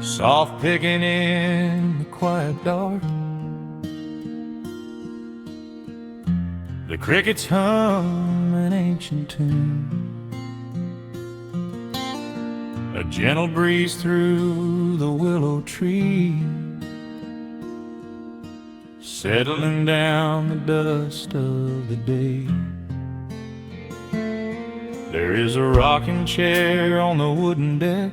soft picking in the quiet dark. The crickets hum an ancient tune, a gentle breeze through the willow tree, settling down the dust of the day. There is a rocking chair on the wooden deck,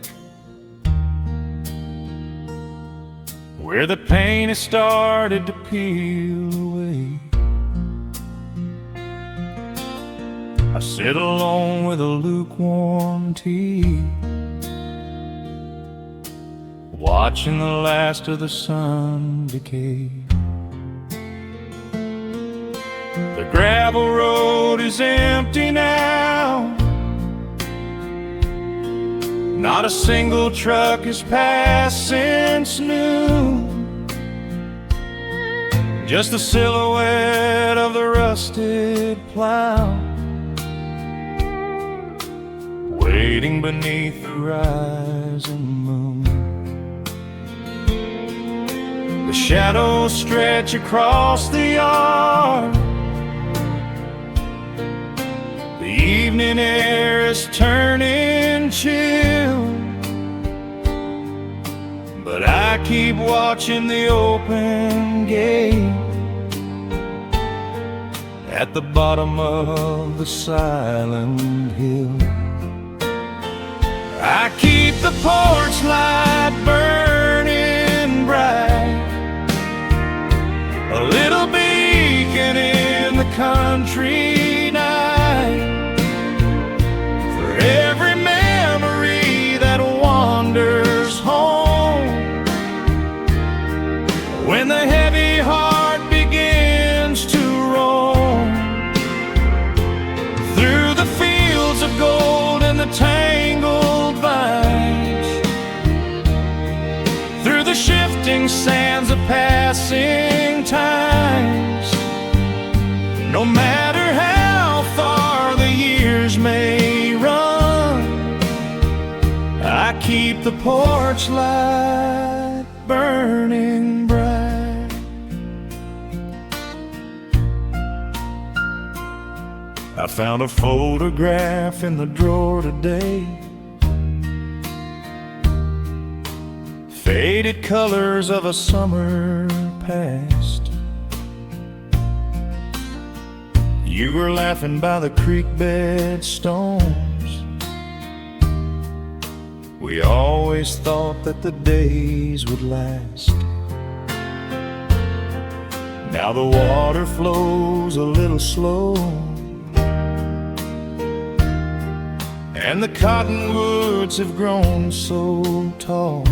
where the paint has started to peel away. I sit alone with a lukewarm tea, watching the last of the sun decay. The gravel road is empty now, not a single truck has passed since noon, just the silhouette of the rusted plow, waiting beneath the rising moon. The shadows stretch across the yard, the evening air is turning chill, but I keep watching the open gate at the bottom of the silent hill. I keep the porch light burning bright, a little beacon in the country night, for every memory that wanders home, when the heavy heart begins to roam through the fields of gold and the tangled vines, through the shifting sands of passing times. No matter how far the years may run, I keep the porch light burning bright. I found a photograph in the drawer today, faded colors of a summer past. You were laughing by the creek bed stones. We always thought that the days would last. Now the water flows a little slow, and the cottonwoods have grown so tall,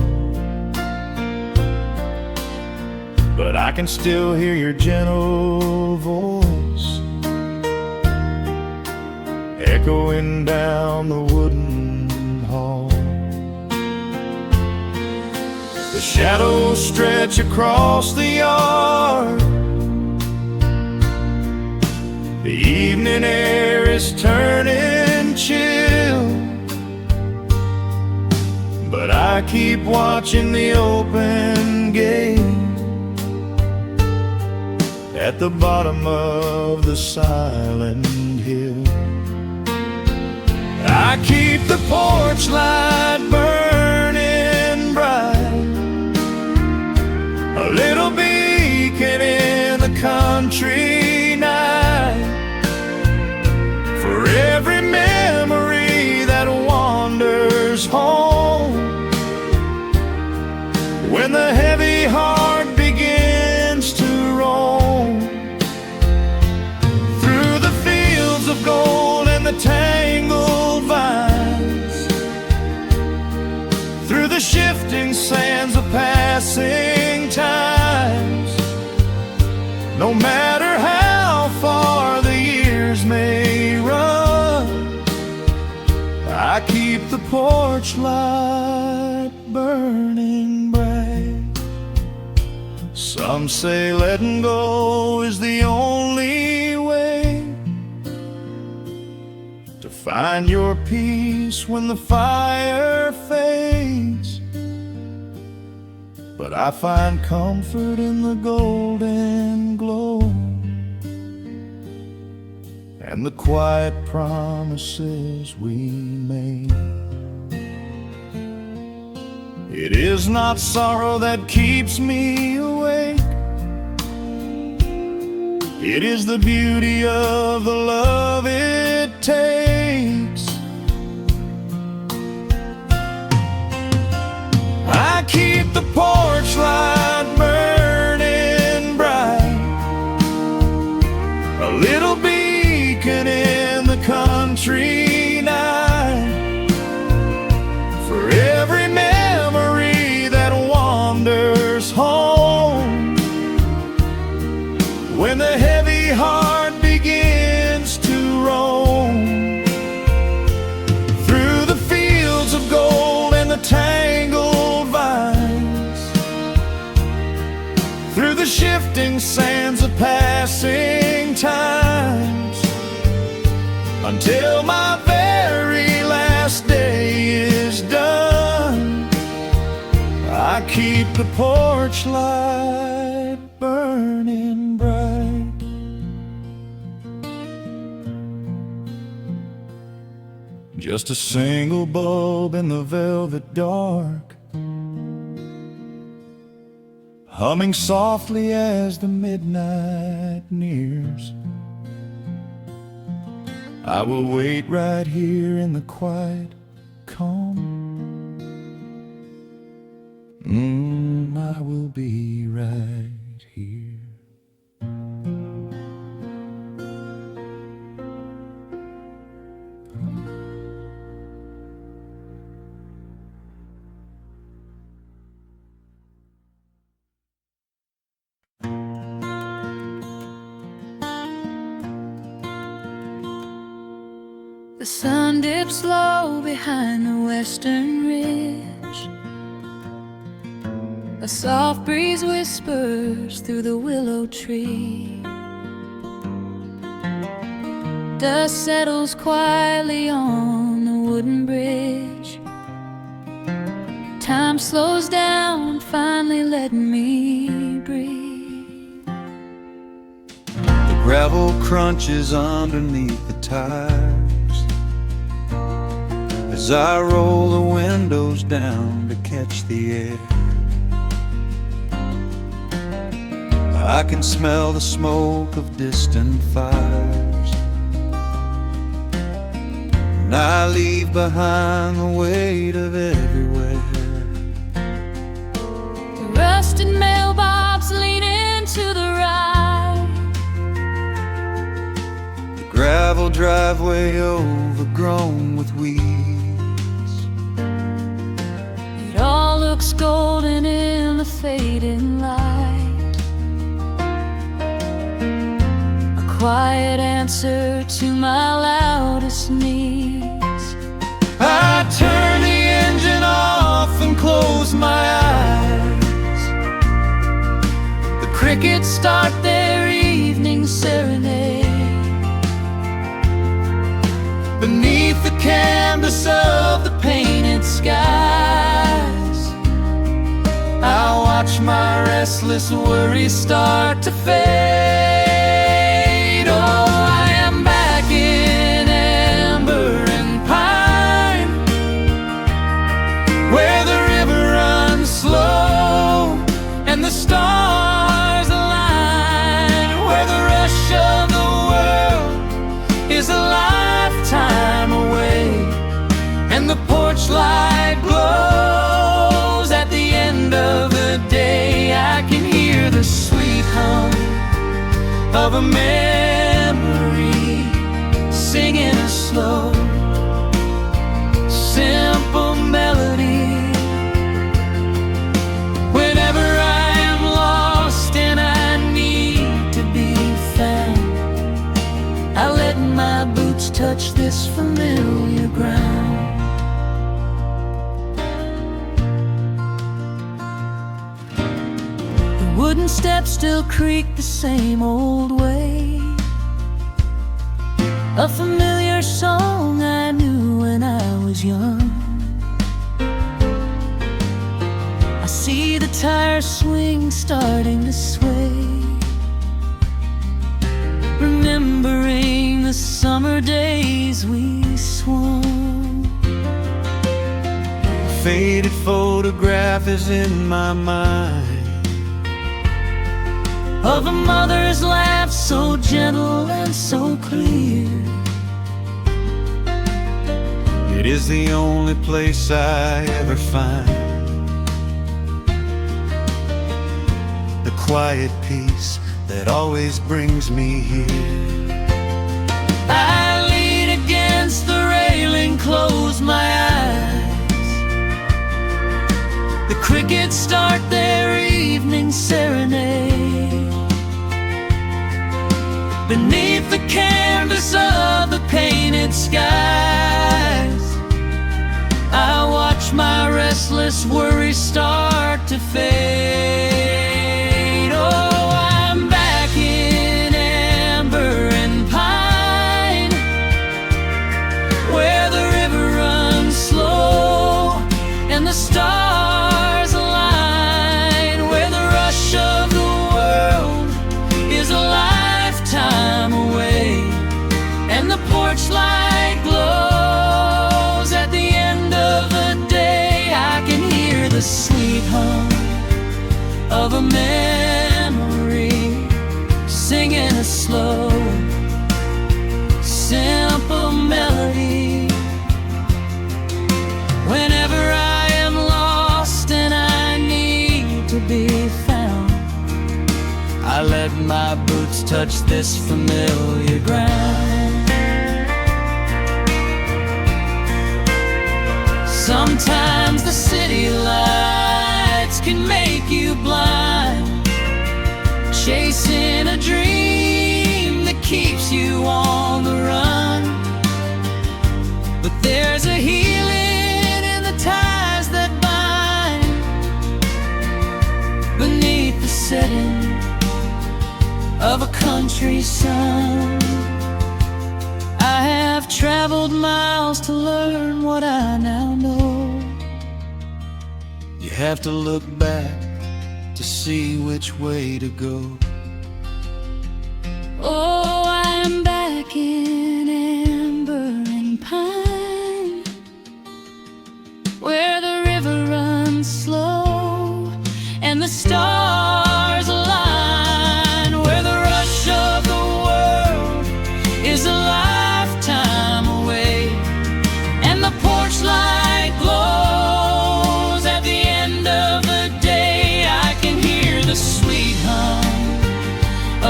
but I can still hear your gentle voice echoing down the wooden hall. The shadows stretch across the yard, the evening air is turning chill, but I keep watching the open gate at the bottom of the silent hill. I keep the porch light burning bright, a little beacon in the country night, for every memory that wanders home, when the heavy heart begins to roam through the fields of gold and the tangled vines, through the shifting sands of passing times. No matter how far the years may run, I keep the porch light burning bright. Some say letting go is the only way to find your peace when the fire fades. but I find comfort in the golden glow and the quiet promises we made. It is not sorrow that keeps me awake. It is the beauty of the love it takes. I keep the porch light burning bright, a little beacon in the country night, for every memory that wanders home. When the heavy heart begins to roam through the fields of gold and the tangled vines, through the shifting sands of passing times, until my very last day is done, I keep the porch light burning bright. Just a single bulb in the velvet dark, humming softly as the midnight nears. I will wait right here in the quiet calm. I will be right here. The sun dips low behind the western ridge. A soft breeze whispers through the willow tree. Dust settles quietly on the wooden bridge. Time slows down, finally letting me breathe. The gravel crunches underneath the tires as I roll the windows down to catch the air. I can smell the smoke of distant fires, and I leave behind the weight of everywhere. The rusted mailbox leaning to the right, The gravel driveway overgrown with weeds. it all looks golden in the fading light. A quiet answer to my loudest needs. I turn the engine off and close my eyes. The crickets start their evening serenade. Beneath the canvas of the painted skies, I watch my restless worries start to fade. Oh, I am back in amber and pine, where the river runs slow and the stars align, where the rush of the world is a lifetime away, and the porch light glows at the end of the day. I can hear the sweet hum of a memory singing a slow, simple melody. Whenever I am lost and I need to be found, I let my boots touch this familiar ground. The wooden steps still creak the same old way, a familiar song I knew when I was young. I see the tires swing, starting to sway, remembering the summer days we swung. A faded photograph is in my mind of a mother's laugh, so gentle and so clear. It is the only place I ever find the quiet peace that always brings me here. I lean against the railing, close my eyes. The crickets start their evening serenade. Beneath the canvas of the painted skies, I watch my restless worries start to fade. Oh, I'm back in amber and pine, where the river runs slow and the stars align, where the rush of the world is a lifetime away, and the porch light glows at the end of the day. I can hear the sweet hum of a memory, singing a slow, simple melody. Whenever I am lost and I need to be found, I let my boots touch this familiar ground. Sometimes the city lights can make you blind, chasing a dream that keeps you on the run. But there's a healing in the ties that bind beneath the setting of a country sun. I have traveled miles to learn what I now know. You have to look back to see which way to go. Oh, I'm back in amber and pine, where the river runs slow and the stars align, where the rush of the world is a lifetime away, and the porch light glows at the end of the day. I can hear the sweet hum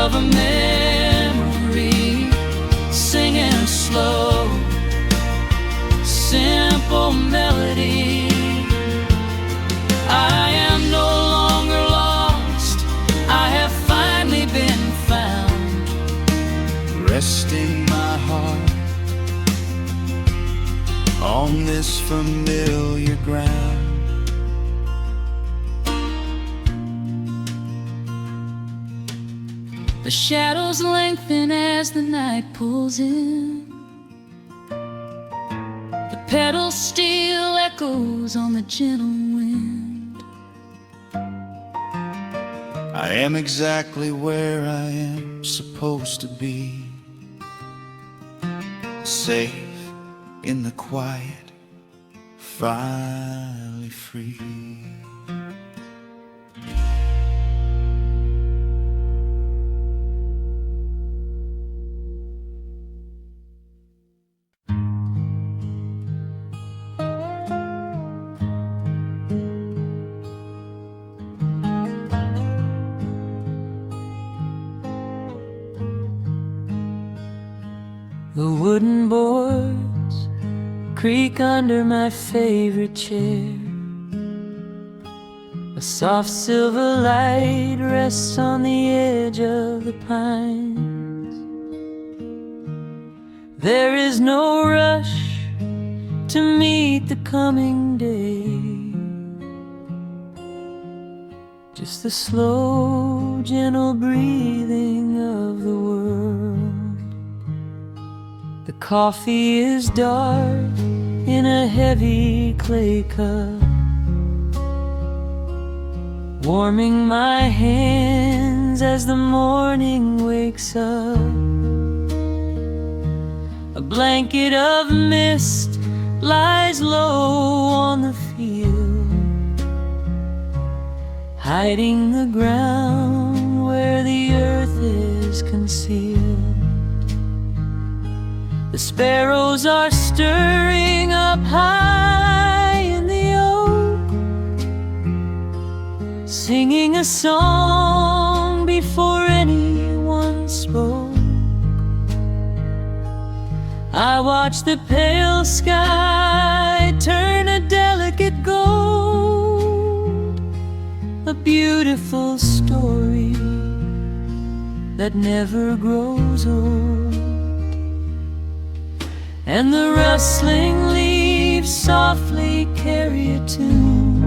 of a memory, singing a slow, simple melody. I am no longer lost, I have finally been found, Resting my heart on this familiar ground. the shadows lengthen as the night pulls in. The pedal steel echoes on the gentle wind. I am exactly where I am supposed to be, safe in the quiet, finally free. The wooden boards creak under my favorite chair. A soft silver light rests on the edge of the pines. There is no rush to meet the coming day, just the slow, gentle breathing of the world. The coffee is dark in a heavy clay cup. warming my hands as the morning wakes up. A blanket of mist lies low on the field, hiding the ground where the earth is concealed. The sparrows are stirring up high in the oak, singing a song before anyone spoke. I watch the pale sky turn a delicate gold, a beautiful story that never grows old. And the rustling leaves softly carry a tune,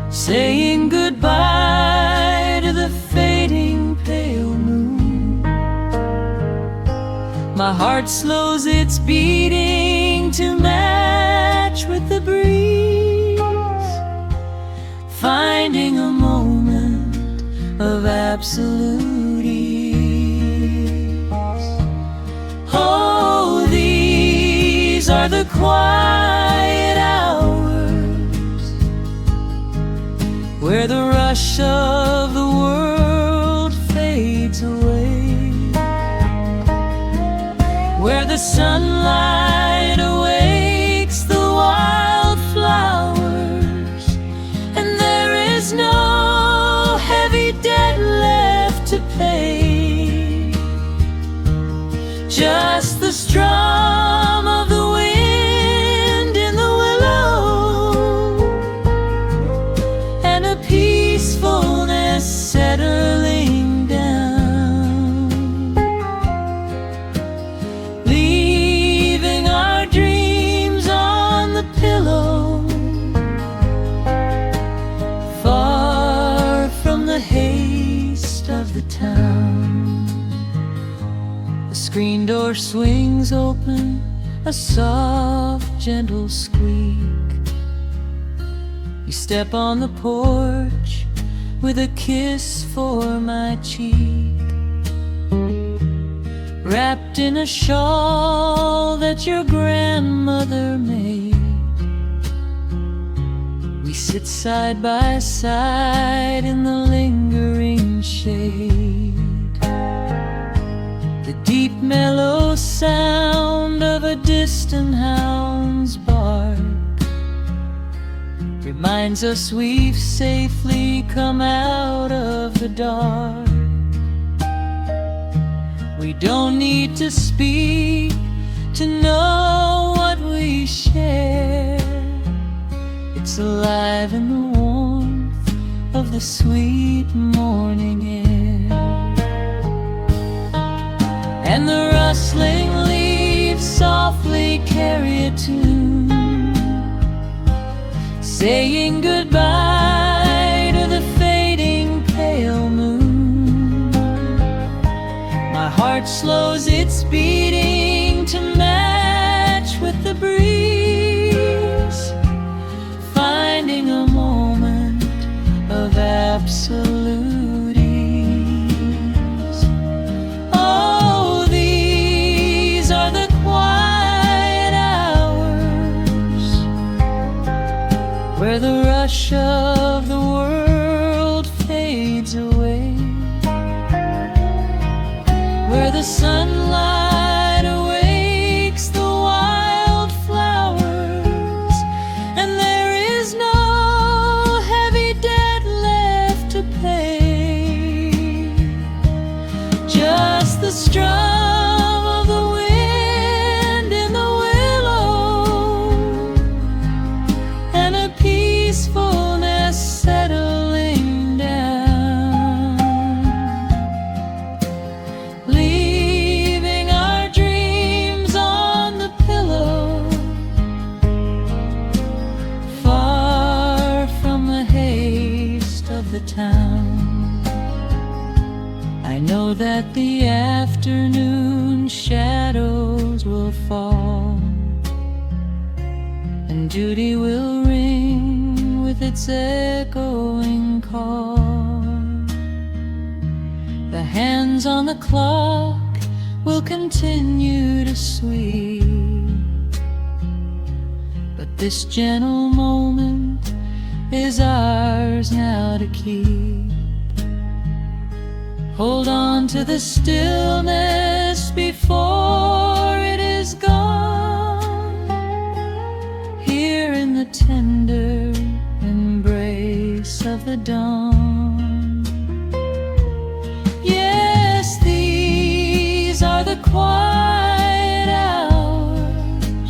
saying goodbye to the fading pale moon. My heart slows its beating to match with the breeze, finding a moment of absolute ease. Oh, these are the quiet hours where the rush of the world fades away, where the sunlight awakes the wildflowers, and there is no heavy debt left to pay. Just the strum of the wind in the willow, and a peacefulness settling down, leaving our dreams on the pillow, far from the haste of the town. The screen door swings open, a soft, gentle squeak. You step on the porch with a kiss for my cheek, wrapped in a shawl that your grandmother made. We sit side by side in the lingering shade. The deep mellow sound of a distant hound's bark reminds us we've safely come out of the dark. We don't need to speak to know what we share. It's alive in the warmth of the sweet morning air. And the rustling leaves softly carry a tune, saying goodbye to the fading pale moon. My heart slows its beating to match with the breeze, finding a moment of absolute ease. Oh, these are the quiet hours where the rush of the world fades away, where the sunlight awakes the wildflowers, and there is no heavy debt left to pay. Just the strum of the wind in the willow, and a peacefulness settling down, leaving our dreams on the pillow, far from the haste of the town. I know that the afternoon shadows will fall, and duty will ring with with its echoing call. The hands on the clock will continue to sweep, but this gentle moment is ours now to keep. Hold on to the stillness before it is gone, here in the tender embrace of the dawn. Yes, these are the quiet hours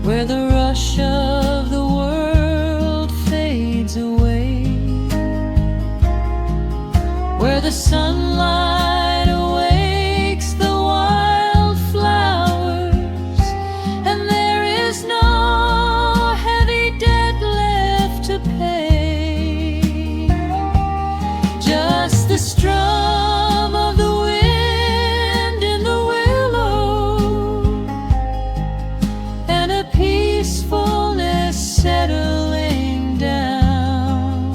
where the rush of the world fades away, where the sunlight awakes the wildflowers, and there is no heavy debt left to pay. Just the strum of the wind in the willow, and a peacefulness settling down,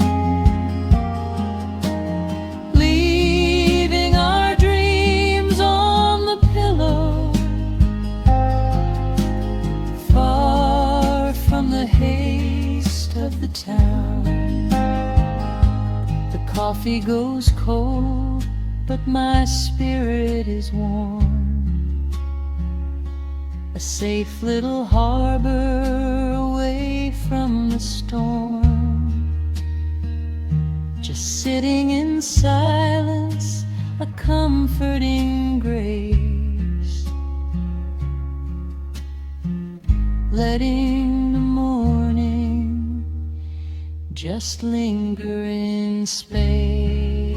leaving our dreams on the pillow, far from the haste of the town. The coffee goes cold, but my spirit is warm. A safe little harbor away from the storm, just sitting in silence, a comforting grace, letting the morning just linger in space.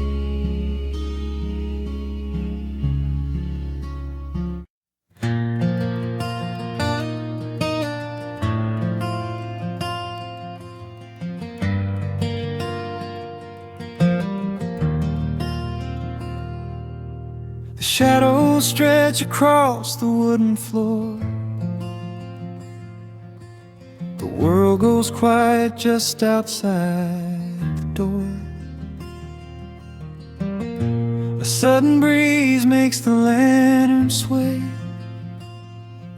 The shadows stretch across the wooden floor. The world goes quiet just outside the door. A sudden breeze makes the lantern sway,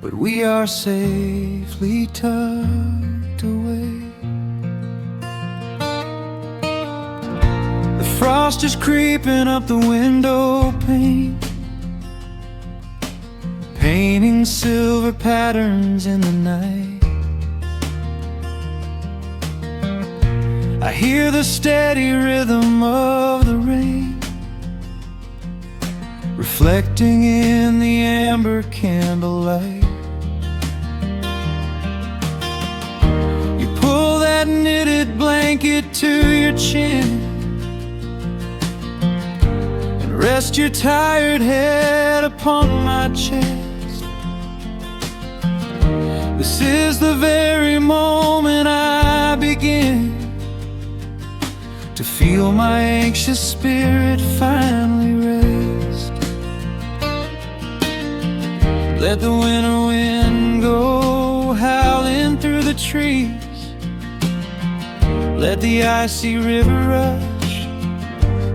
but we are safely tucked away. The frost is creeping up the window pane, painting silver patterns in the night. I hear the steady rhythm of the rain, reflecting in the amber candlelight. You pull that knitted blanket to your chin and rest your tired head upon my chest. This is the very moment I begin to feel my anxious spirit finally rest. Let the winter wind go howling through the trees, let the icy river rush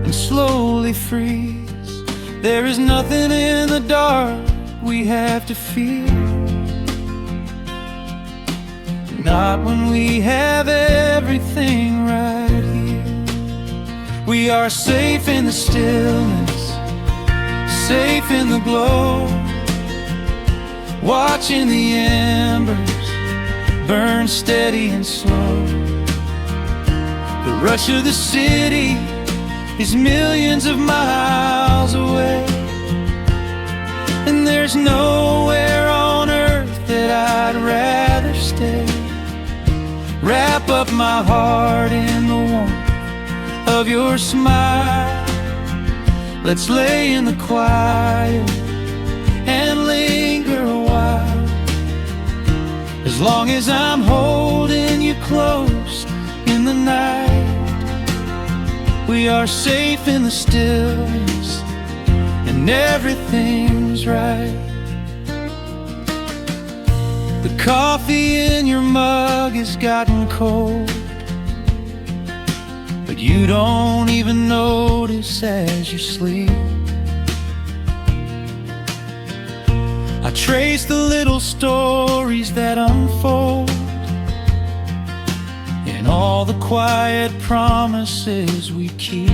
and slowly freeze. There is nothing in the dark we have to fear, not when we have everything right here. We are safe in the stillness, safe in the glow, watching the embers burn steady and slow. The rush of the city is millions of miles away, and there's nowhere on earth that I'd rather stay. Wrap up my heart in the warmth of your smile. Let's lay in the quiet and linger a while. As long as I'm holding you close in the night, we are safe in the stillness and everything's right. The coffee in your mug has gotten cold, but you don't even notice as you sleep. I trace the little stories that unfold in all the quiet promises we keep.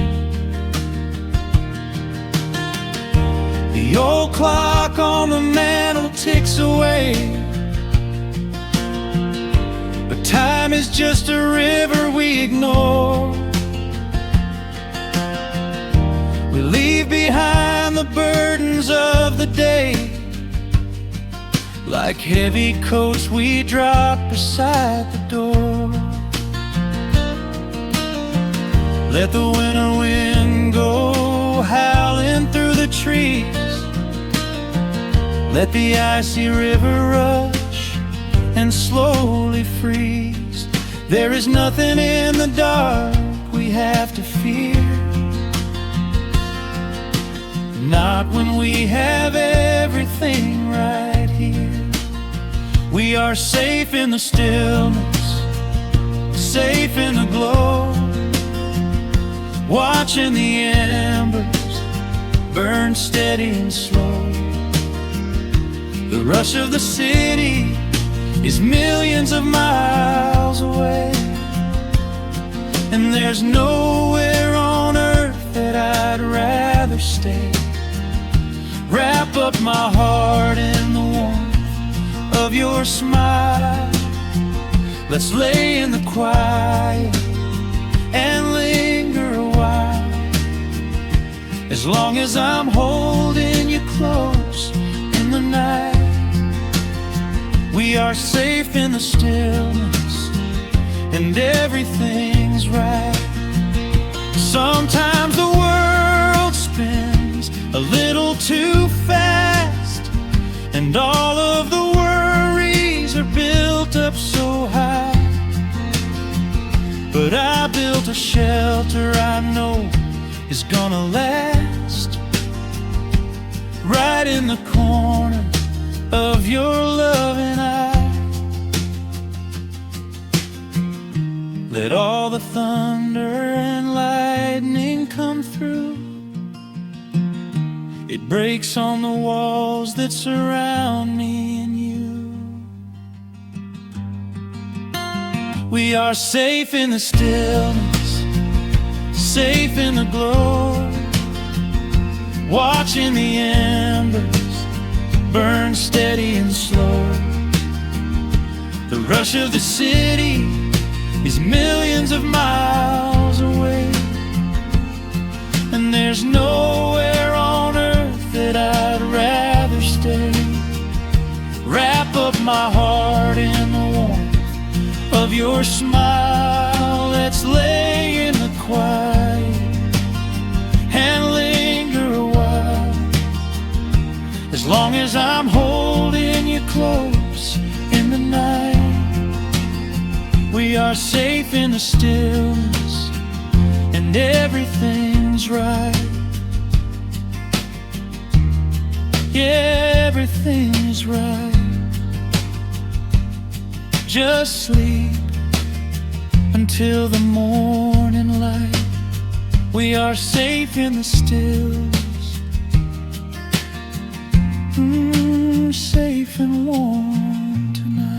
The old clock on the mantle ticks away, but time is just a river we ignore. We leave behind the burdens of the day, like heavy coats we drop beside the door. Let the winter wind go howling through the trees. Let the icy river rush and slowly freeze. There is nothing in the dark we have to fear, not when we have everything right here. We are safe in the stillness, safe in the glow, watching the embers burn steady and slow. The rush of the city is millions of miles away, and there's nowhere on earth that I'd rather stay. Wrap up my heart in the warmth of your smile. Let's lay in the quiet and linger a while. As long as I'm holding you close in the night, we are safe in the stillness, and everything's right. Sometimes the world spins a little too fast, and all of the worries are built up so high. But I built a shelter I know is gonna last, right in the corner of your loving eye. Let all the thunder and lightning come through. It breaks on the walls that surround me and you. We are safe in the stillness, safe in the glow, watching the embers burn steady and slow. The rush of the city is millions of miles away, and there's nowhere on earth that I'd rather stay. Wrap up my heart in the warmth of your smile. Let's lay in the quiet and linger a while. As long as I'm holding you close in the night, we are safe in the stillness, and everything's right. Yeah, everything's right. Just sleep until the morning light. We are safe in the stillness, safe and warm tonight.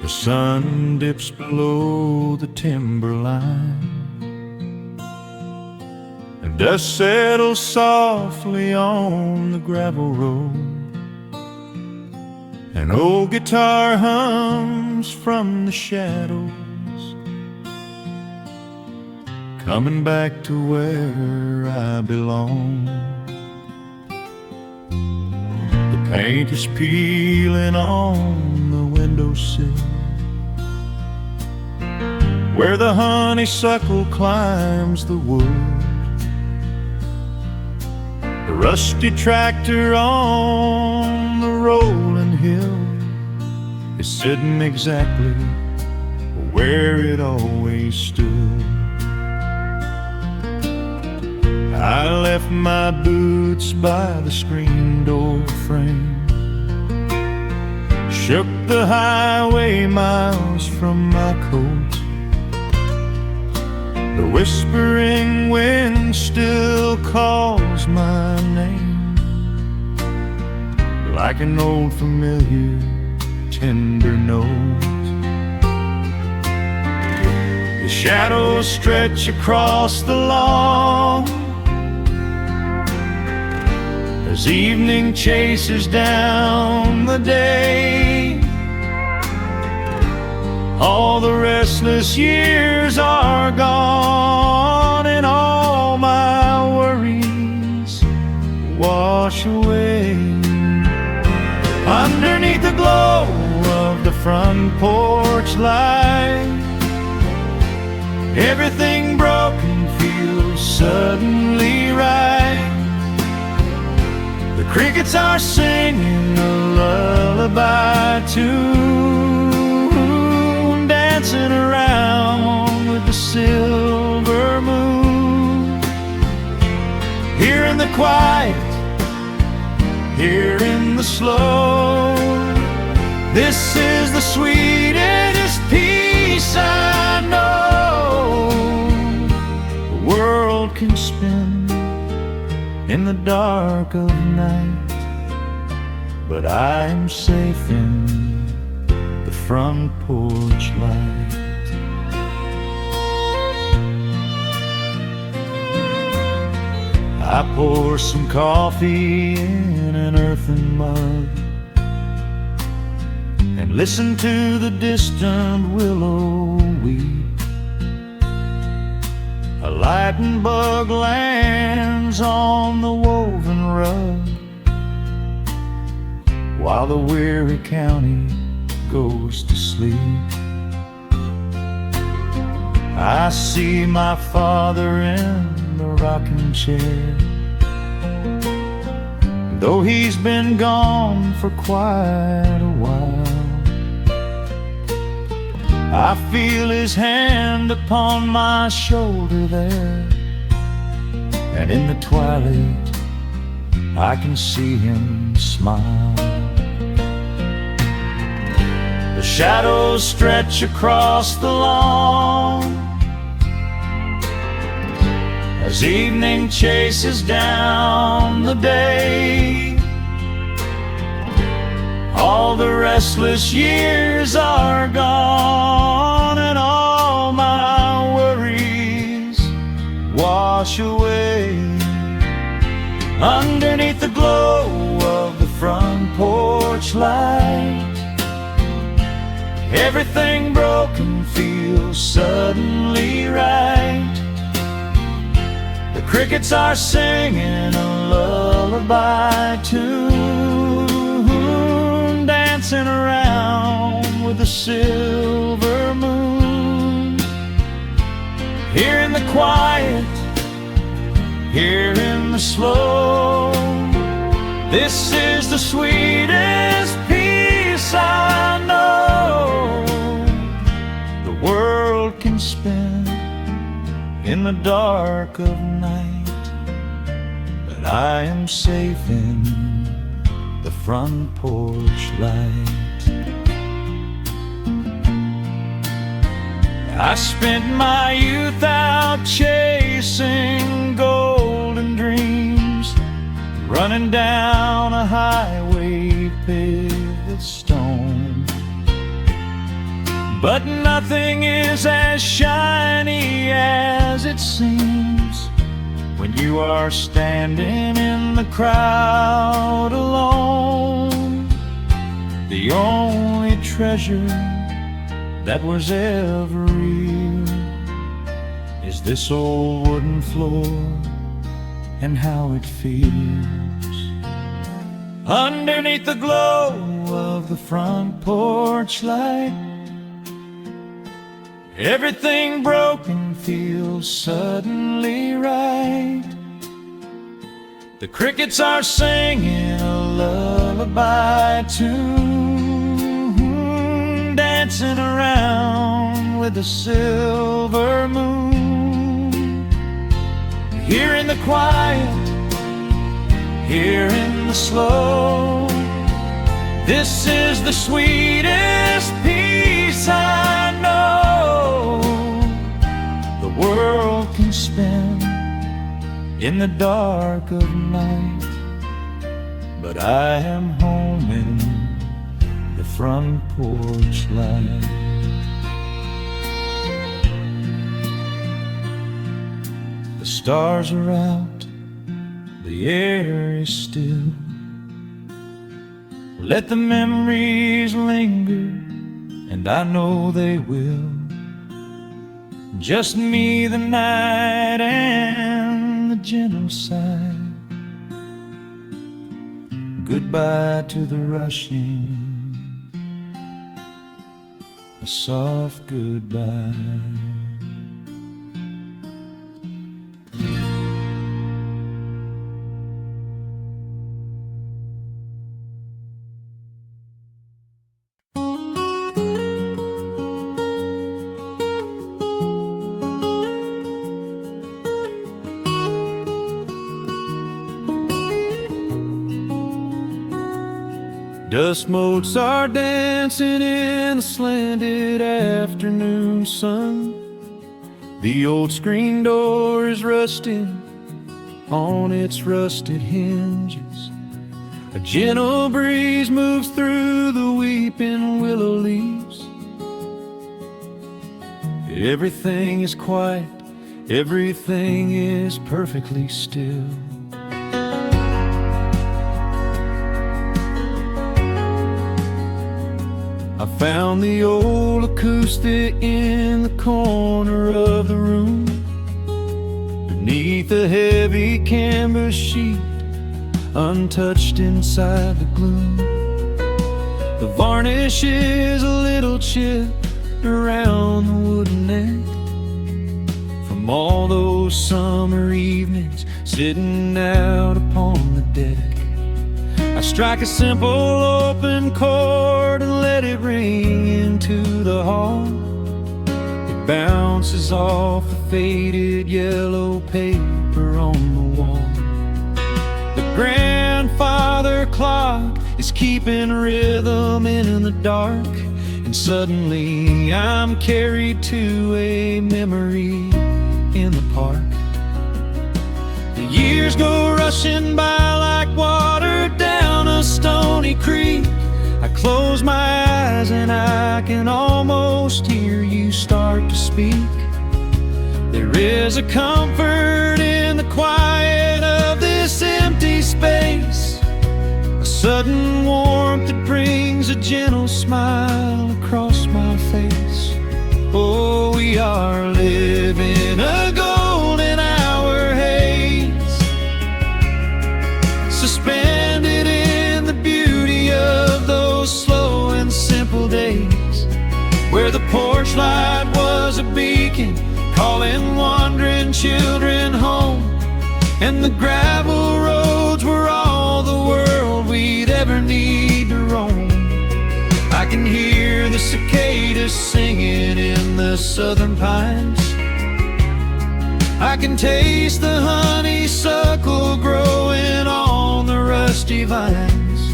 The sun dips below the timberline, and dust settles softly on the gravel road. An old guitar hums from the shadows, coming back to where I belong. The paint is peeling on the windowsill, where the honeysuckle climbs the wood. The rusty tractor on the rolling hill is sitting exactly where it always stood. I left my boots by the screen door frame, shook the highway miles from my coat. The whispering wind still calls my name, like an old familiar tender note. The shadows stretch across the lawn as evening chases down the day. All the restless years are gone, and all my worries wash away. Underneath the glow of the front porch light, everything broken feels suddenly right. The crickets are singing a lullaby tune, dancing around with the silver moon. Here in the quiet, here in the slow, this is the sweetest peace I know. The world can spin in the dark of night, but I'm safe in the front porch light. I pour some coffee in an earthen mug and listen to the distant willow weep. A lightning bug lands on the woven rug while the weary county goes to sleep. I see my father in the rocking chair, though he's been gone for quite a while. I feel his hand upon my shoulder there, and in the twilight I can see him smile. The shadows stretch across the lawn as evening chases down the day. All the restless years are gone, and all my worries wash away. Underneath the glow of the front porch light, everything broken feels suddenly right. The crickets are singing a lullaby tune, dancing around with the silver moon. Here in the quiet, here in the slow, this is the sweetest peace I know. The world can spin in the dark of night, but I am safe in the front porch light. I spent my youth out chasing golden dreams, running down a highway paved with stone. But nothing is as shiny as it seems when you are standing in the crowd alone. The only treasure that was ever real is this old wooden floor and how it feels. Underneath the glow of the front porch light, everything broken feels suddenly right. The crickets are singing a lullaby tune, dancing around with the silver moon. Here in the quiet, here in the slow, this is the sweetest peace I know the world can spend in the dark of night. But I am home in the front porch light. The stars are out, the air is still. Let the memories linger, and I know they will. Just me, the night, and the gentle sigh. Goodbye to the rushing, a soft goodbye. Dust motes are dancing in the slanted afternoon sun. The old screen door is rusting on its rusted hinges. A gentle breeze moves through the weeping willow leaves. Everything is quiet, everything is perfectly still. I found the old acoustic in the corner of the room, beneath a heavy canvas sheet, untouched inside the gloom. The varnish is a little chipped around the wooden neck from all those summer evenings sitting out upon the deck. I strike a simple open chord and let it ring into the hall. It bounces off the faded yellow paper on the wall. The grandfather clock is keeping rhythm in the dark, and suddenly I'm carried to a memory in the park. The years go rushing by like water down a stony creek. I close my eyes and I can almost hear you start to speak. There is a comfort in the quiet of this empty space, a sudden warmth that brings a gentle smile across my face. Oh, we are living a golden hour haze, suspended in the beauty of those slow and simple days, where the porch light was a beacon calling wandering children home, and the gravel roads were all the world we'd ever need to roam. I can hear the cicadas singing in the southern pines. I can taste the honeysuckle growing on the rusty vines.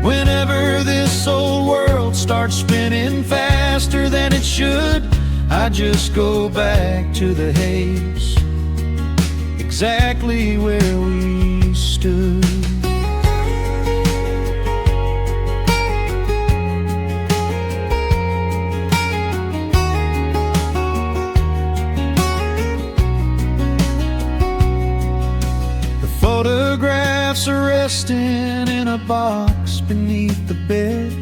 Whenever this old world starts spinning faster than it should, I just go back to the haze, exactly where we stood. Photographs are resting in a box beneath the bed,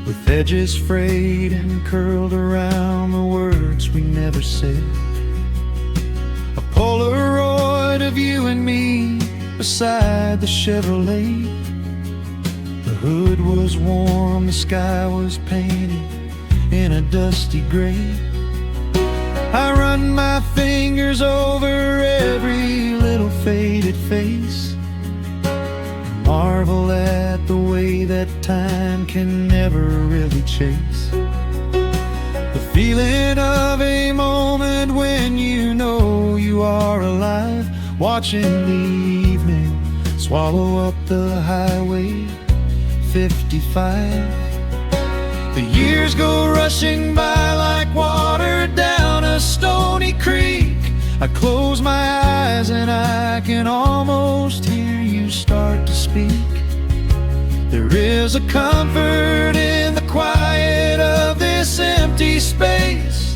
with edges frayed and curled around the words we never said. A Polaroid of you and me beside the Chevrolet. The hood was warm, the sky was painted in a dusty gray. I run my fingers over every little faded face. Marvel at the way that time can never really chase the feeling of a moment when you know you are alive, watching the evening swallow up the highway 55. The years go rushing by like water down a stony creek. I close my eyes and I can almost hear you start to speak. There is a comfort in the quiet of this empty space,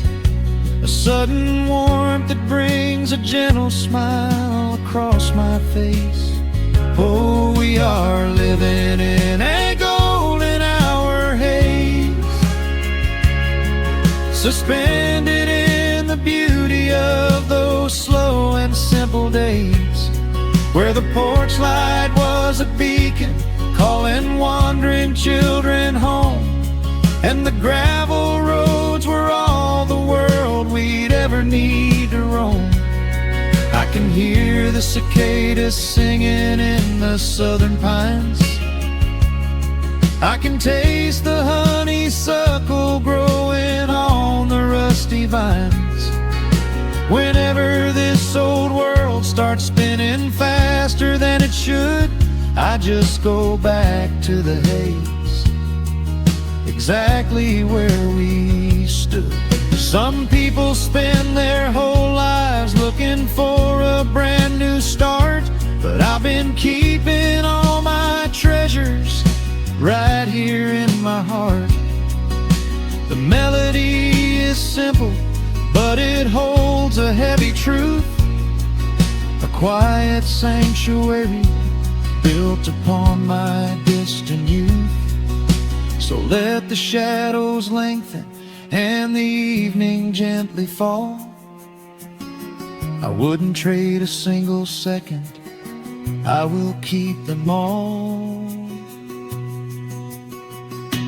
a sudden warmth that brings a gentle smile across my face. Oh, we are living in a golden hour haze, suspended in the beauty of those slow and simple days, where the porch light was a beacon calling wandering children home, and the gravel roads were all the world we'd ever need to roam. I can hear the cicadas singing in the southern pines. I can taste the honeysuckle growing on the rusty vines. Whenever this old world starts spinning faster than it should, I just go back to the haze, exactly where we stood. Some people spend their whole lives looking for a brand new start, but I've been keeping all my treasures right here in my heart. The melody is simple, but it holds a heavy truth, a quiet sanctuary built upon my distant youth. So let the shadows lengthen and the evening gently fall. I wouldn't trade a single second, I will keep them all.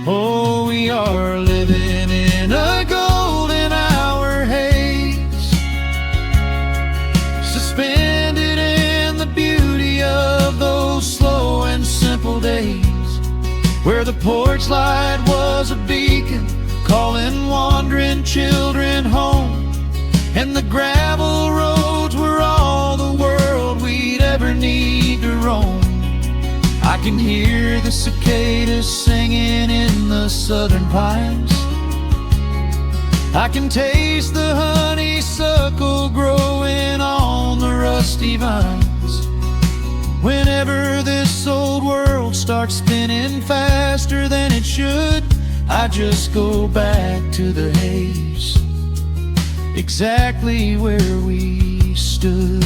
Oh, we are living in a golden hour haze, suspended in the beauty of those slow and simple days, where the porch light was a beacon calling wandering children home, and the gravel roads were all the world we'd ever need to roam. I can hear the cicadas singing in the southern pines. I can taste the honeysuckle growing on the rusty vines. Whenever this old world starts spinning faster than it should, I just go back to the haze, exactly where we stood.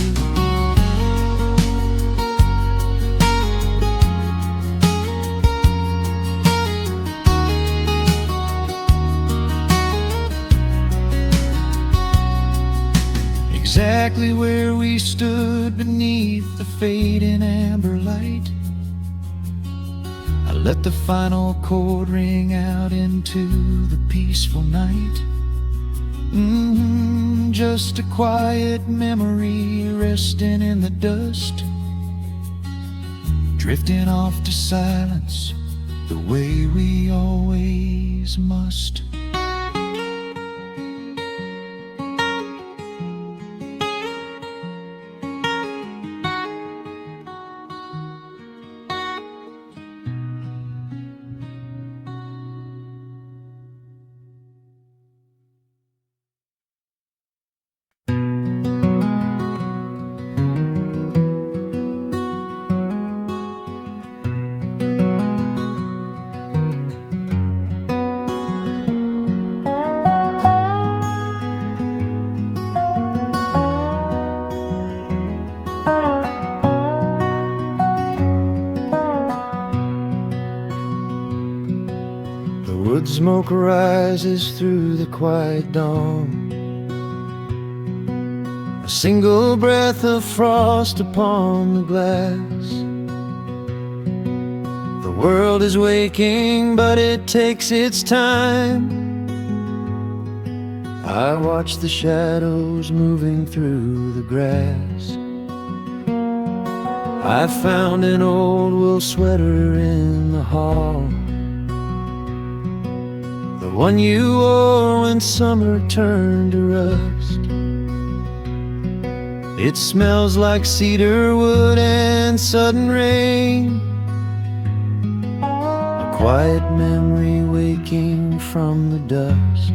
Exactly where we stood beneath the fading amber light. I let the final chord ring out into the peaceful night. Just a quiet memory resting in the dust, drifting off to silence the way we always must. Wood smoke rises through the quiet dawn, a single breath of frost upon the glass. The world is waking, but it takes its time. I watch the shadows moving through the grass. I found an old wool sweater in the hall, the one you wore when summer turned to rust. It smells like cedar wood and sudden rain, a quiet memory waking from the dust.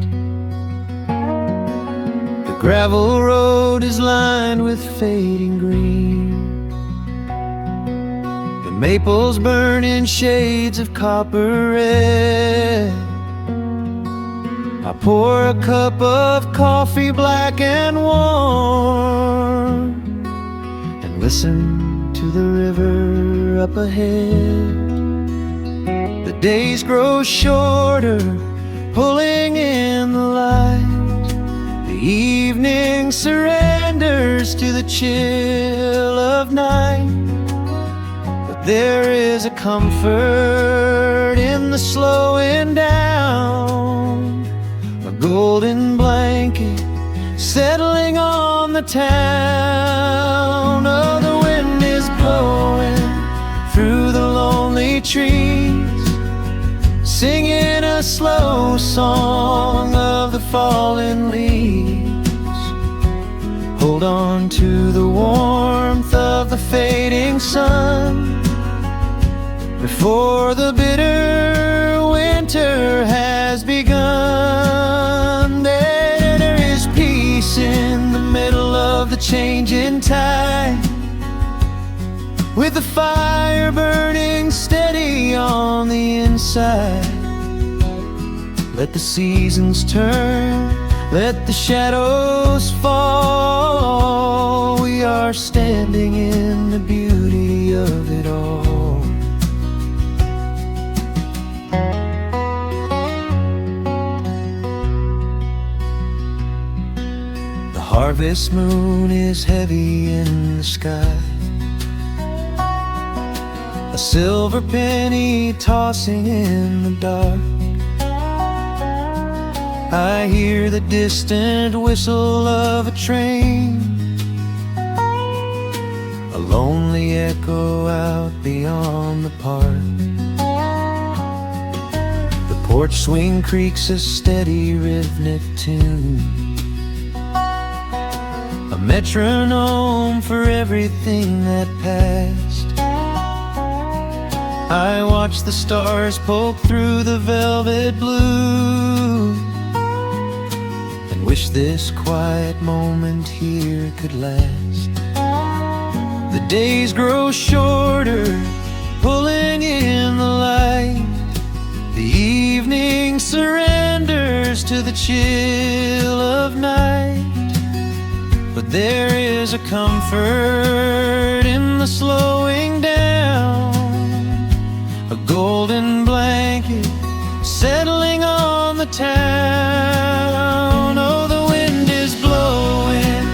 The gravel road is lined with fading green, the maples burn in shades of copper red. I pour a cup of coffee black and warm, and listen to the river up ahead. The days grow shorter, pulling in the light. The evening surrenders to the chill of night. But there is a comfort in the slowing down, a golden blanket settling on the town. Oh, the wind is blowing through the lonely trees, singing a slow song of the fallen leaves. Hold on to the warmth of the fading sun before the bitter winter has begun. There is peace in the middle of the changing tide, with the fire burning steady on the inside. Let the seasons turn, let the shadows fall. We are standing in the beauty of it all. The harvest moon is heavy in the sky, a silver penny tossing in the dark. I hear the distant whistle of a train, a lonely echo out beyond the park. The porch swing creaks a steady rhythmic tune, a metronome for everything that passed. I watch the stars poke through the velvet blue, and wish this quiet moment here could last. The days grow shorter, pulling in the light. The evening surrenders to the chill of night. But there is a comfort in the slowing down, a golden blanket settling on the town. Oh, the wind is blowing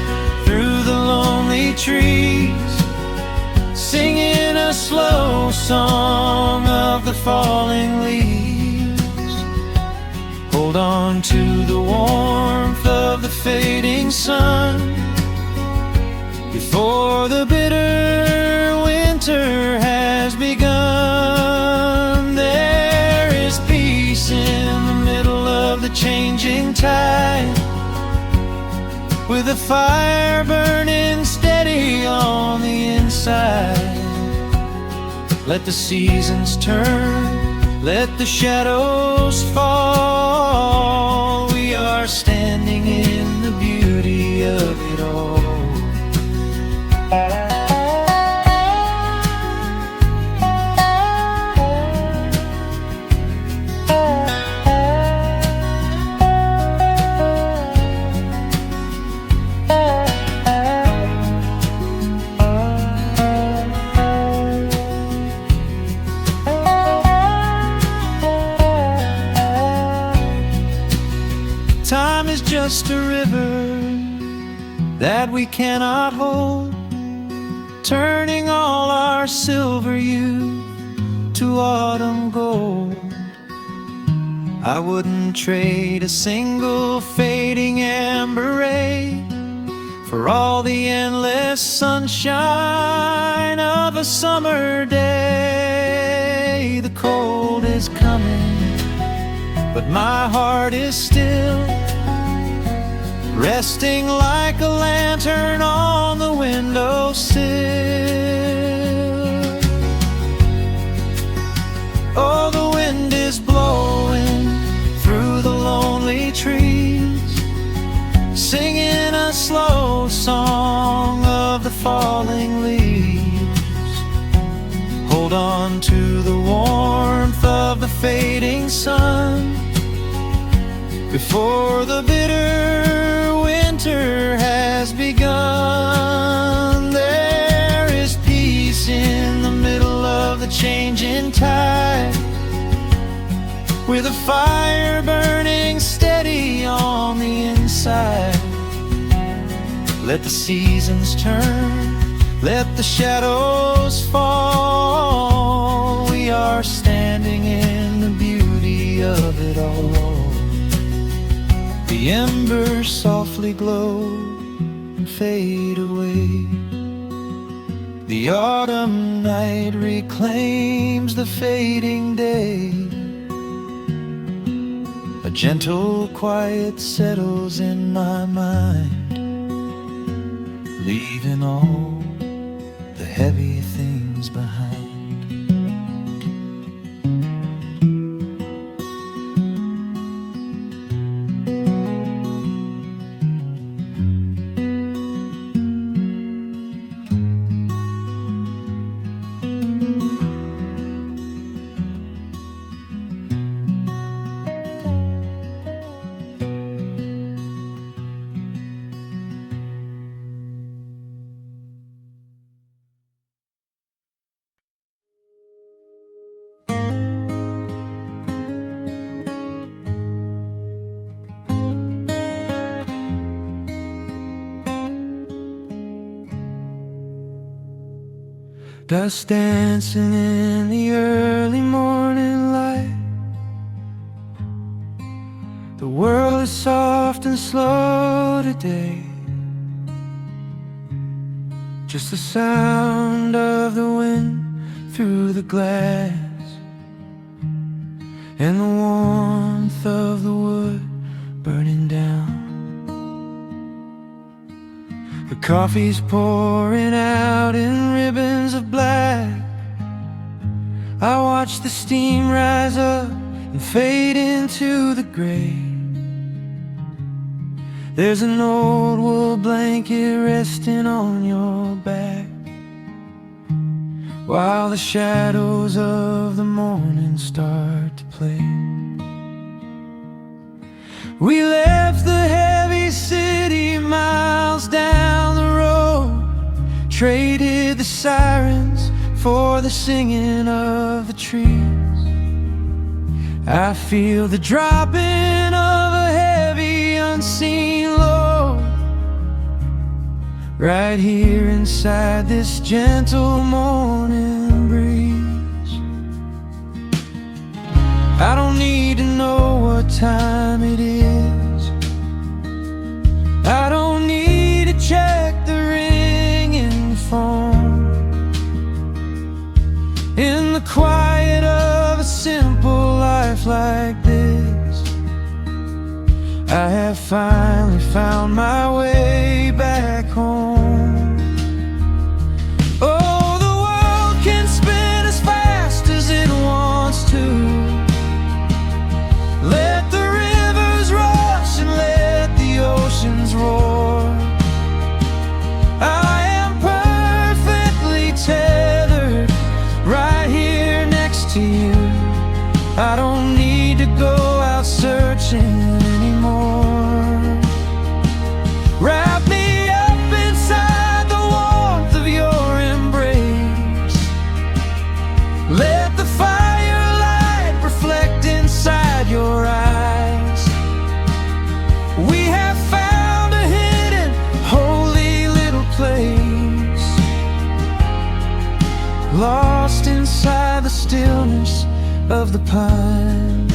through the lonely trees, singing a slow song of the falling leaves. Hold on to the warmth of the fading sun before the bitter winter has begun. There is peace in the middle of the changing tide, with a fire burning steady on the inside. Let the seasons turn, let the shadows fall. We are standing in the beauty of it all. Time is just a river that we cannot hold, turning all our silver youth to autumn gold. I wouldn't trade a single fading amber ray for all the endless sunshine of a summer day. The cold is coming, but my heart is still resting like a lantern on the windowsill. Oh, the wind is blowing through the lonely trees, singing a slow song of the falling leaves. Hold on to the warmth of the fading sun before the bitter winter has begun. There is peace in the middle of the changing tide, with a fire burning steady on the inside. Let the seasons turn, let the shadows fall. We are standing in the beauty of it all. The embers softly glow and fade away. The autumn night reclaims the fading day. A gentle quiet settles in my mind, leaving all the heavy things behind. Dust dancing in the early morning light. The world is soft and slow today. Just the sound of the wind through the glass, and the warmth of the wood burning down. The coffee's pouring out in ribbons of black. I watch the steam rise up and fade into the gray. There's an old wool blanket resting on your back, while the shadows of the morning start to play. We left the heavy city miles down the road, traded the sirens for the singing of the trees. I feel the dropping of a heavy unseen load right here inside this gentle morning breeze. I don't need to know what time it is. I don't need to check the ringing phone. In the quiet of a simple life like this, I have finally found my way back home. Oh, the world can spin as fast as it wants to. Let the rivers rush and let the oceans roar. I am perfectly tethered right here next to you. I don't need to go out searching anymore. Wrap me up inside the warmth of your embrace. Let the firelight reflect inside your eyes. We have found a hidden, holy little place, lost inside the stillness of the pines.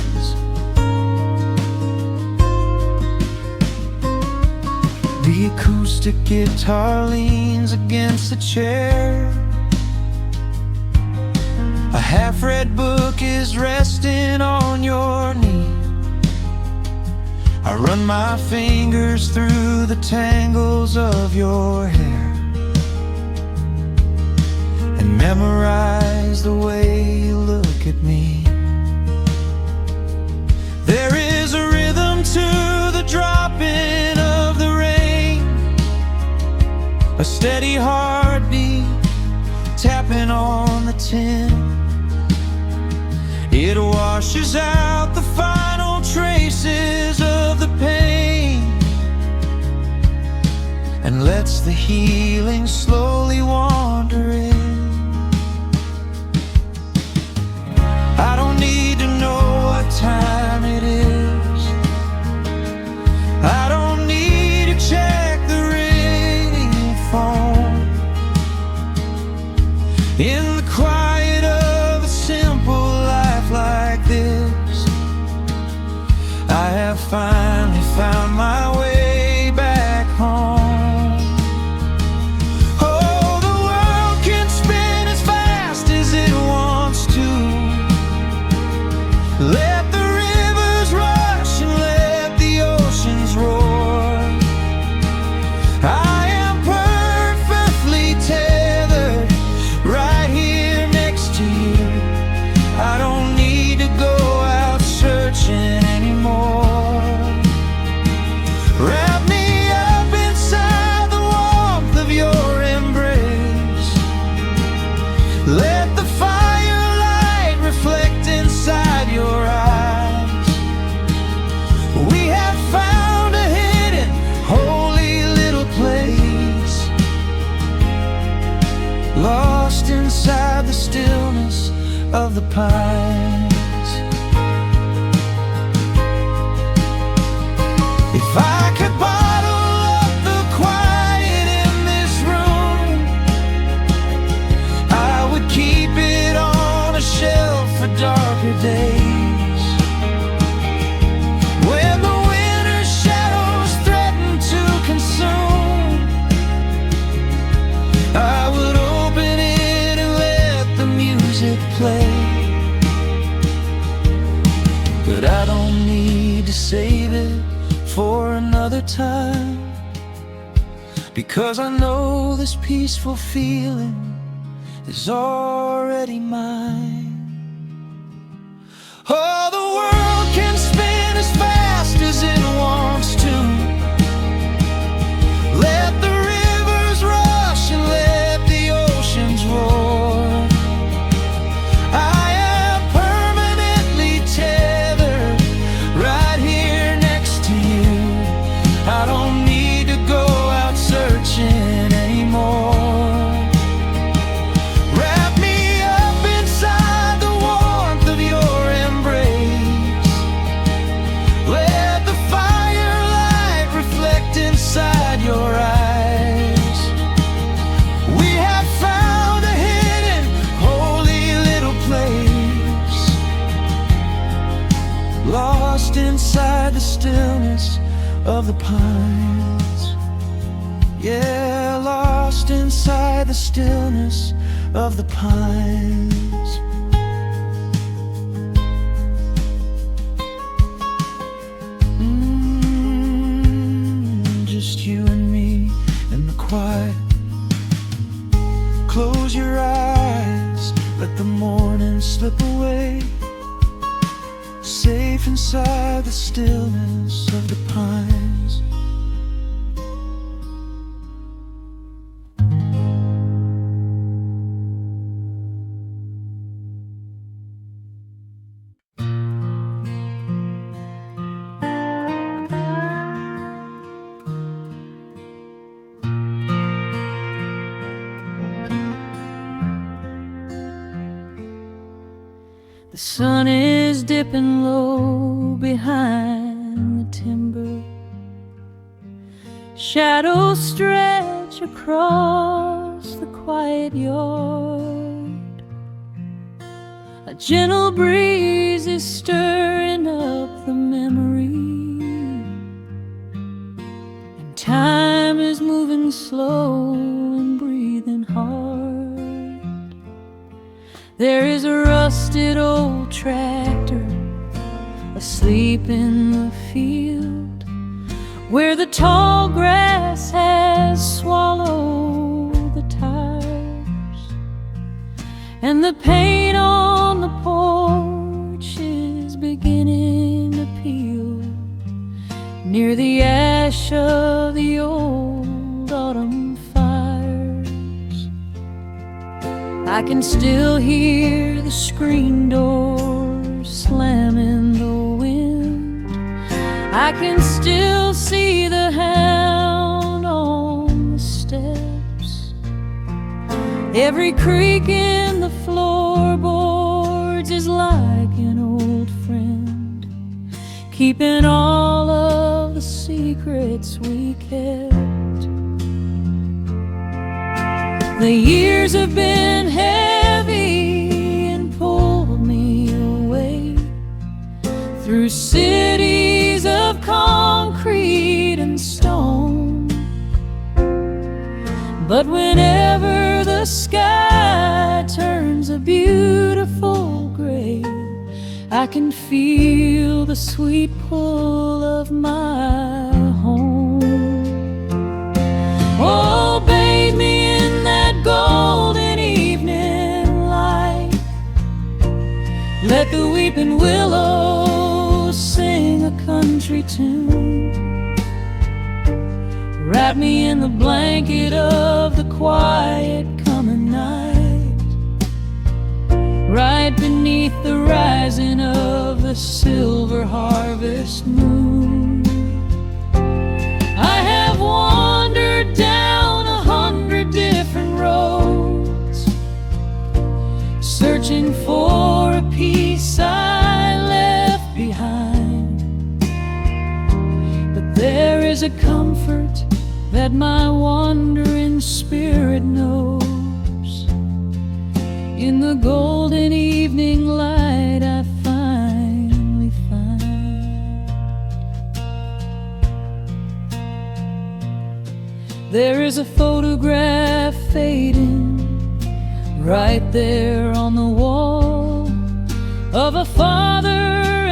The acoustic acoustic guitar leans against the chair. A half-read book is resting on your knee. I run my fingers through the tangles of your hair and memorize the way you look at me. There is a rhythm to the dropping of the rain, a steady heartbeat tapping on the tin. It washes out the final traces of the pain and lets the healing slowly wander in. I don't need to know what time it is. I don't need to check the ringing phone. In the quiet of a simple life like this, I have finally found my way back home. Oh, the world can spin as fast as it wants to. Let the rivers rush and let the oceans roar. I am perfectly tethered right here next to you. I don't need to go out searching anymore. Wrap me up inside the warmth of your embrace. Let the firelight reflect inside your eyes. We have found a hidden, holy little place, lost inside the stillness of the pines. If I could bottle up the quiet in this room, I would keep it on a shelf for darker days. When the winter shadows threaten to consume, I would open it and let the music play. But I don't need to save it for another time, because I know this peaceful feeling is already mine. Oh, the world can spin as fast as it wants to. Let the rivers rush and let the oceans roar. I am permanently tethered right here next to you. I don't need to go out searching anymore. Wrap me up inside the warmth of your embrace. Let the firelight reflect inside your eyes. We have found a hidden, holy little place, lost inside the stillness of the pines. Yeah, lost inside the stillness of the pines. Just you and me in the quiet. Close your eyes, let the morning slip away, safe inside the stillness of the pines. The sun is dipping low behind the timber. Shadows stretch across the quiet yard. A gentle breeze is stirring up the memory, and time is moving walking slow and breathing hard. There is a rusted old tractor asleep in the field, where the tall grass has swallowed the tires, and the paint on the porch is beginning to peel near the ash of the old autumn fires. I can still hear the screen door slam in the wind. I can still see the hound on the steps. Every creak in the floorboards is like an old friend, keeping all of the secrets we kept. The years have been heavy and pulled me away through cities of concrete and stone. But whenever the sky turns a beautiful gray, I can feel the sweet pull of my home. Oh, bathe me in that golden evening light. Let the weeping willows sing a country tune. Wrap me in the blanket of the quiet coming night, right beneath the rising of the silver harvest moon. I have wandered down 100 different roads, searching for a piece I left behind. But there is a comfort that my wandering spirit knows. In the golden evening light I finally find. There is a photograph fading right there on the wall of a father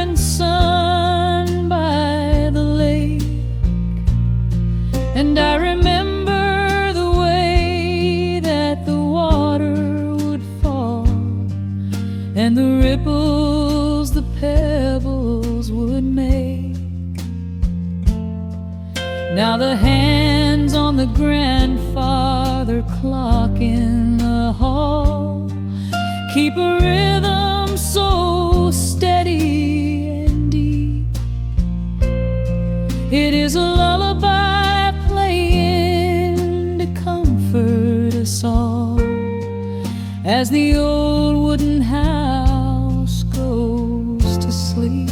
and son by the lake. And I remember the way that the water would fall, and the ripples the pebbles would make. Now the hands on the grandfather clock in the hall keep a rhythm so steady and deep. It is a lullaby playing to comfort us all as the old wooden house goes to sleep.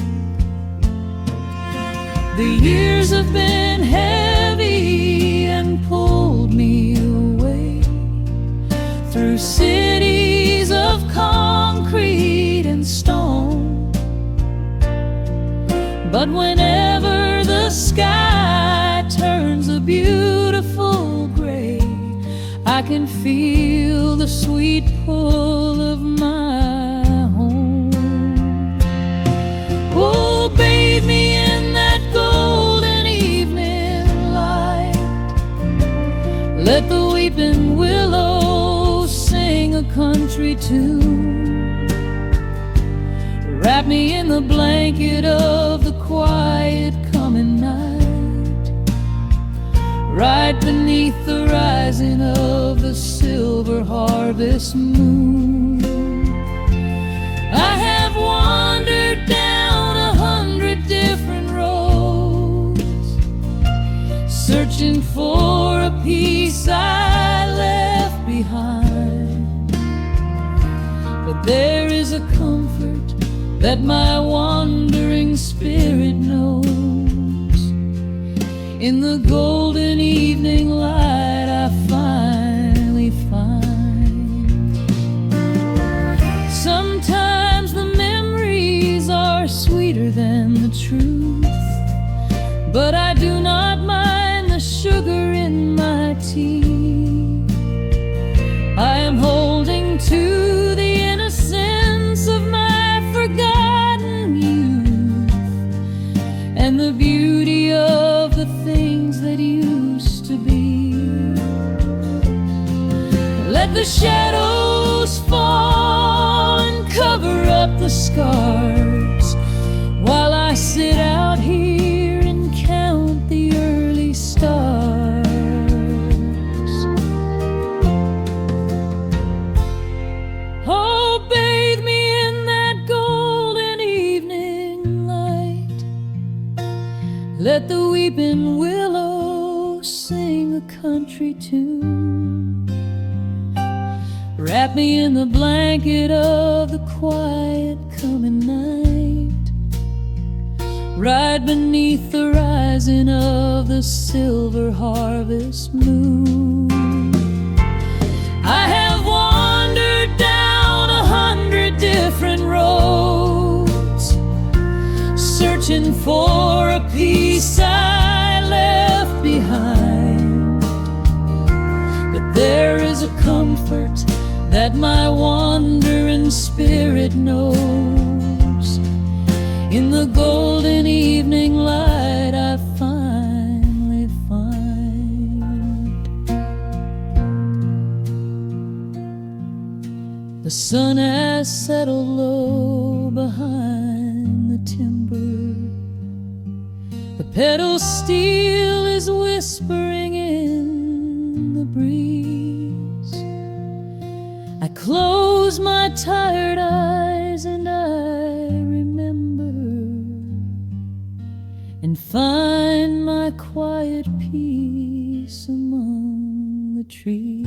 The years have been heavy and pulled me away through cities of concrete and stone. But whenever the sky turns a beautiful gray, I can feel the sweet pull of my home. Oh, bathe me in that golden evening light. Let the weeping willows sing a country tune. Wrap me in the blanket of the quiet coming night, right beneath the rising of the silver harvest moon. I have wandered down 100 different roads, searching for a piece I left behind. But there is a comfort that my wandering spirit knows. In the golden evening light I finally find. Sometimes the memories are sweeter than the truth, but I do not mind the sugar in my tea. Let the shadows fall and cover up the scars, while I sit out here and count the early stars. Oh, bathe me in that golden evening light. Let the weeping willow sing a country tune. Wrap me in the blanket of the quiet coming night. Ride beneath the rising of the silver harvest moon. I have wandered down 100 different roads, searching for a peace I left behind. But there is a comfort that my wandering spirit knows. In the golden evening light I finally find. The sun has settled low behind the timber. The pedal steel is whispering in the breeze. I close my tired eyes and I remember, and find my quiet peace among the trees.